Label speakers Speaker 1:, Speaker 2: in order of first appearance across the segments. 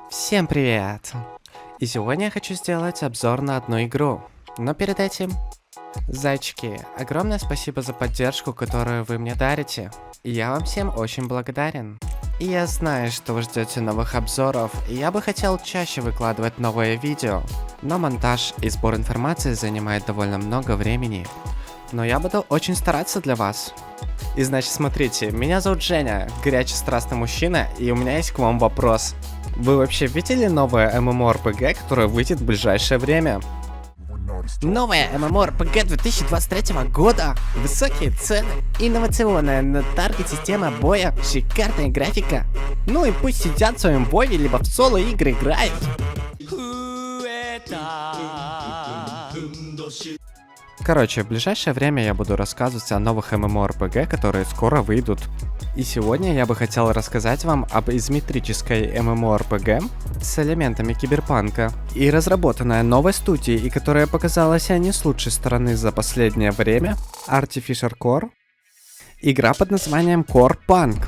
Speaker 1: Всем привет! И сегодня я хочу сделать обзор на одну игру. Но перед этим, зайчики, огромное спасибо за поддержку, которую вы мне дарите. И я вам всем очень благодарен. И я знаю, что вы ждете новых обзоров, и я бы хотел чаще выкладывать новые видео. Но монтаж и сбор информации занимает довольно много времени. Но я буду очень стараться для вас. И значит, смотрите, меня зовут Женя, горячий страстный мужчина, и у меня есть к вам вопрос. Вы вообще видели новое MMORPG, которое выйдет в ближайшее время?
Speaker 2: Новая MMORPG 2023 года, высокие цены, инновационная на таргет система боя, шикарная графика. Ну и пусть сидят в своем вове, либо в соло игры играют.
Speaker 1: Короче, в ближайшее время я буду рассказывать о новых MMORPG, которые скоро выйдут. И сегодня я бы хотел рассказать вам об изометрической MMORPG с элементами киберпанка и разработанная новой студией, и которая показала себя не с лучшей стороны за последнее время, Artificer Core. Игра под названием Core Punk.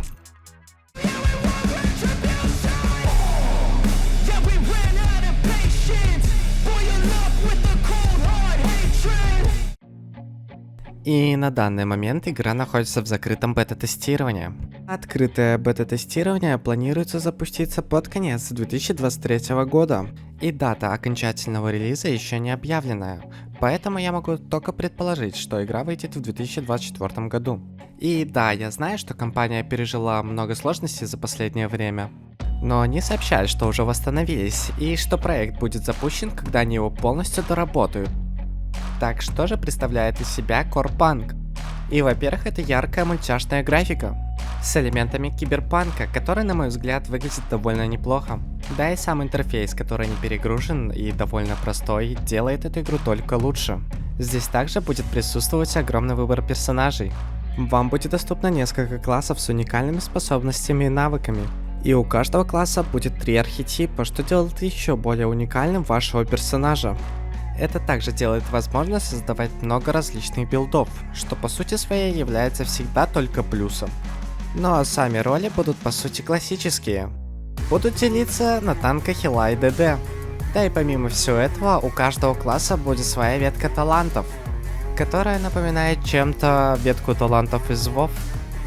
Speaker 1: И на данный момент игра находится в закрытом бета-тестировании. Открытое бета-тестирование планируется запуститься под конец 2023 года, и дата окончательного релиза еще не объявлена, поэтому я могу только предположить, что игра выйдет в 2024 году. И да, я знаю, что компания пережила много сложностей за последнее время, но они сообщают, что уже восстановились, и что проект будет запущен, когда они его полностью доработают. Так что же представляет из себя Core Punk? И во-первых, это яркая мультяшная графика с элементами киберпанка, который, на мой взгляд, выглядит довольно неплохо. Да и сам интерфейс, который не перегружен и довольно простой, делает эту игру только лучше. Здесь также будет присутствовать огромный выбор персонажей. Вам будет доступно несколько классов с уникальными способностями и навыками. И у каждого класса будет 3 архетипа, что делает еще более уникальным вашего персонажа. Это также делает возможно создавать много различных билдов, что по сути своей является всегда только плюсом. Ну а сами роли будут по сути классические. Будут делиться на танка, хила и ДД. Да и помимо всего этого, у каждого класса будет своя ветка талантов, которая напоминает чем-то ветку талантов из WoW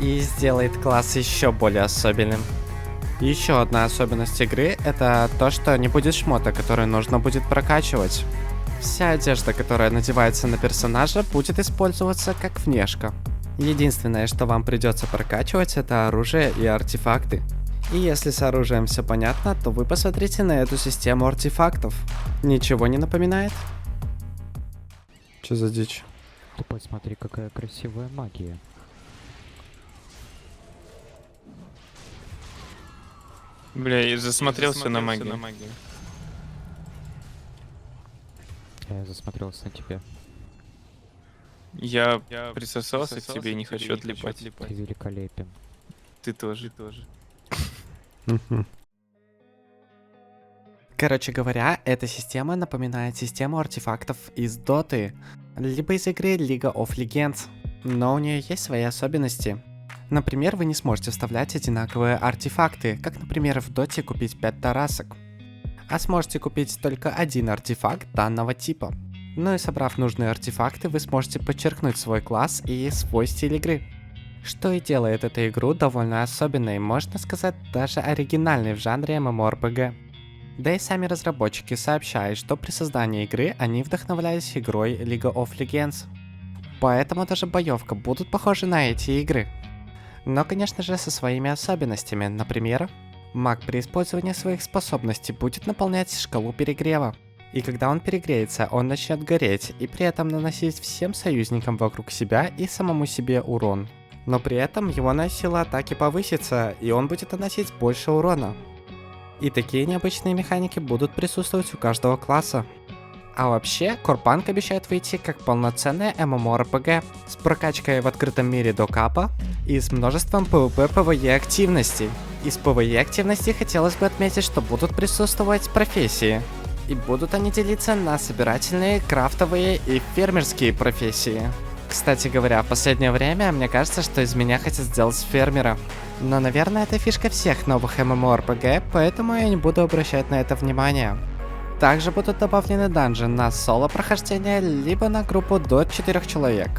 Speaker 1: и сделает класс еще более особенным. Еще одна особенность игры — это то, что не будет шмота, который нужно будет прокачивать. Вся одежда, которая надевается на персонажа, будет использоваться как внешка. Единственное, что вам придется прокачивать, это оружие и артефакты. И если с оружием все понятно, то вы посмотрите на эту систему артефактов. Ничего не напоминает? Че за дичь?
Speaker 3: Ты посмотри, какая красивая магия.
Speaker 4: Бля, я засмотрелся на магию.
Speaker 3: Я засмотрелся на тебя.
Speaker 4: Я присосался к тебе и не хочу отлипать.
Speaker 3: Ты великолепен.
Speaker 4: Ты тоже.
Speaker 1: Короче говоря, эта система напоминает систему артефактов из Доты, либо из игры League of Legends, но у нее есть свои особенности. Например, вы не сможете вставлять одинаковые артефакты, как, например, в Доте купить 5 тарасок, а сможете купить только один артефакт данного типа. Ну и собрав нужные артефакты, вы сможете подчеркнуть свой класс и свой стиль игры. Что и делает эту игру довольно особенной, можно сказать, даже оригинальной в жанре MMORPG. Да и сами разработчики сообщают, что при создании игры они вдохновлялись игрой League of Legends. Поэтому даже боевка будут похожи на эти игры. Но, конечно же, со своими особенностями. Например, маг при использовании своих способностей будет наполнять шкалу перегрева. И когда он перегреется, он начнет гореть и при этом наносить всем союзникам вокруг себя и самому себе урон. Но при этом его сила атаки повысится, и он будет наносить больше урона. И такие необычные механики будут присутствовать у каждого класса. А вообще, Core Punk обещает выйти как полноценная MMORPG с прокачкой в открытом мире до капа и с множеством PvP-PvE активностей. Из PvE активностей хотелось бы отметить, что будут присутствовать профессии. И будут они делиться на собирательные, крафтовые и фермерские профессии. Кстати говоря, в последнее время мне кажется, что из меня хотят сделать фермера. Но, наверное, это фишка всех новых MMORPG, поэтому я не буду обращать на это внимание. Также будут добавлены данжи на соло-прохождение, либо на группу до 4 человек.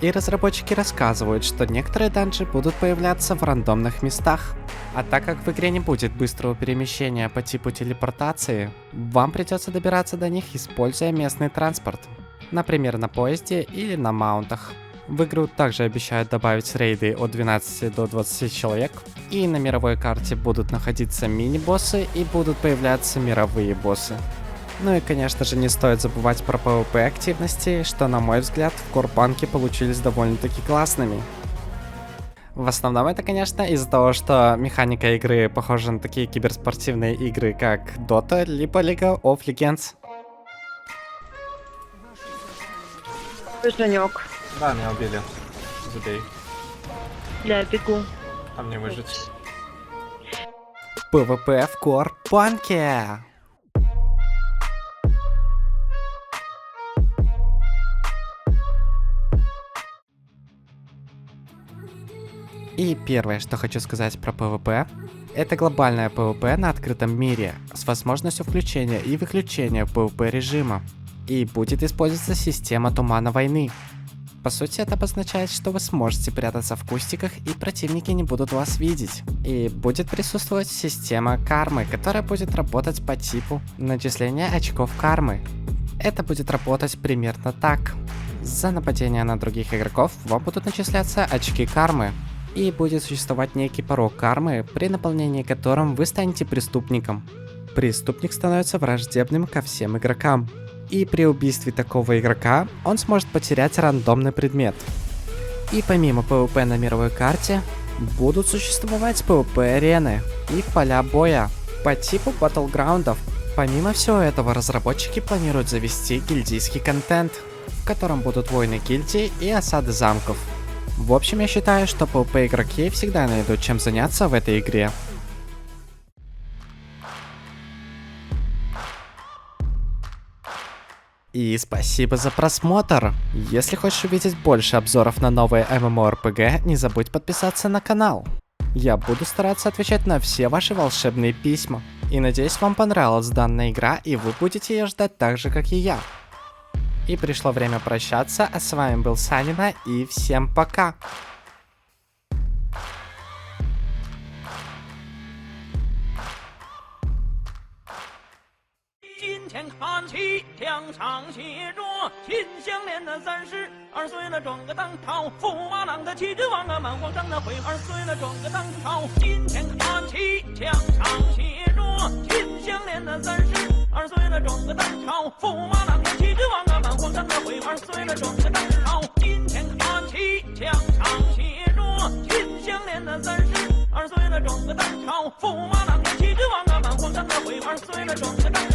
Speaker 1: И разработчики рассказывают, что некоторые данжи будут появляться в рандомных местах. А так как в игре не будет быстрого перемещения по типу телепортации, вам придется добираться до них, используя местный транспорт. Например, на поезде или на маунтах. В игру также обещают добавить рейды от 12 до 20 человек. И на мировой карте будут находиться мини-боссы и будут появляться мировые боссы. Ну и, конечно же, не стоит забывать про PvP активности, что, на мой взгляд, в Корпанке получились довольно-таки классными. В основном это, конечно, из-за того, что механика игры похожа на такие киберспортивные игры, как Dota, либо League of Legends.
Speaker 5: Женек,
Speaker 6: Да, меня убили. Забей.
Speaker 5: я бегу.
Speaker 6: А мне выжить.
Speaker 1: PvP в Корпанке! И первое, что хочу сказать про PvP, это глобальное PvP на открытом мире, с возможностью включения и выключения PvP режима. И будет использоваться система тумана войны. По сути, это обозначает, что вы сможете прятаться в кустиках и противники не будут вас видеть. И будет присутствовать система кармы, которая будет работать по типу начисления очков кармы. Это будет работать примерно так. За нападение на других игроков вам будут начисляться очки кармы. И будет существовать некий порог кармы, при наполнении которым вы станете преступником. Преступник становится враждебным ко всем игрокам. И при убийстве такого игрока он сможет потерять рандомный предмет. И помимо PvP на мировой карте, будут существовать PvP-арены и поля боя по типу батлграундов. Помимо всего этого, разработчики планируют завести гильдийский контент, в котором будут войны гильдий и осады замков. В общем, я считаю, что PvP игроки всегда найдут чем заняться в этой игре. И спасибо за просмотр! Если хочешь увидеть больше обзоров на новые MMORPG, не забудь подписаться на канал. Я буду стараться отвечать на все ваши волшебные письма. И надеюсь, вам понравилась данная игра, и вы будете ее ждать так же, как и я. И пришло время прощаться, а с вами был Санина, и всем пока!
Speaker 7: 金钱看齐，墙上写着秦香莲的32岁了，转个当朝；驸马郎的齐君王啊，满皇上的回2岁了，转个当朝。金钱看齐，墙上写着秦香莲的32岁了，转个当朝；驸马郎的齐君王啊，满皇上的回2岁了，转个当朝。金钱看齐，墙上写着秦香莲的32岁了，转个当朝；驸马郎的齐君王啊，满皇上的回2岁了，转个当朝。